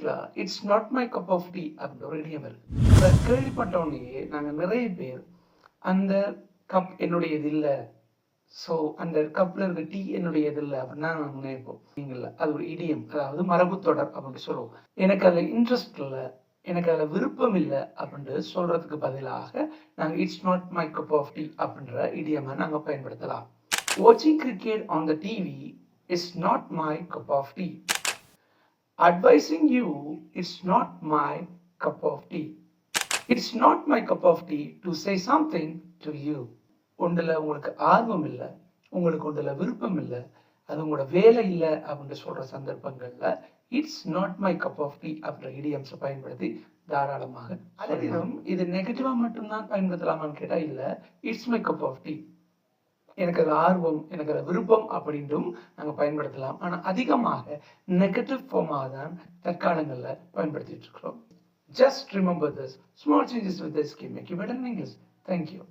இங்கிலீஷ்ல it's not my cup of tea அப்படின்னு ஒரு இடியம் இருக்கு. அதை கேள்விப்பட்டவனையே நாங்கள் நிறைய பேர் அந்த கப் என்னுடையது இல்லை, ஸோ அந்த கப்பில் இருக்க டீ என்னுடையது இல்லை அப்படின்னா நாங்கள் நினைப்போம். நீங்கள அது ஒரு இடியம், அதாவது மரபு தொடர் அப்படின்னு சொல்லுவோம். எனக்கு அதில் இன்ட்ரெஸ்ட் இல்லை, எனக்கு அதில் விருப்பம் இல்லை அப்படின்ட்டு சொல்றதுக்கு பதிலாக நாங்கள் it's not my cup of tea அப்படின்ற இடியமை நாங்கள் பயன்படுத்தலாம். வாட்சிங் cricket on the TV is not my cup of tea. Advising you, it's not my cup of tea. It's not my cup of tea to say something to you. ஒன்றில் உங்களுக்கு ஆர்வம் இல்லை, உங்களுக்கு ஒன்றில் விருப்பம் இல்லை, அது உங்களோட வேலை இல்லை அப்படின்னு சொல்கிற சந்தர்ப்பங்களில் it's not my cup of tea அப்படின்ற இடியம்ஸை பயன்படுத்தி தாராளமாக அதனிடம் இது நெகட்டிவாக மட்டும்தான் பயன்படுத்தலாமான்னு கேட்டால் இல்லை, it's my cup of tea, எனக்கு அது ஆர்வம், எனக்கு அது விருப்பம் அப்படின்ட்டும் நாங்கள் பயன்படுத்தலாம். ஆனால் அதிகமாக நெகட்டிவ் ஃபார்மாக தான் தற்காலங்களில் பயன்படுத்திட்டு இருக்கிறோம். Just remember this. Small changes with this can make you better in English. Thank you.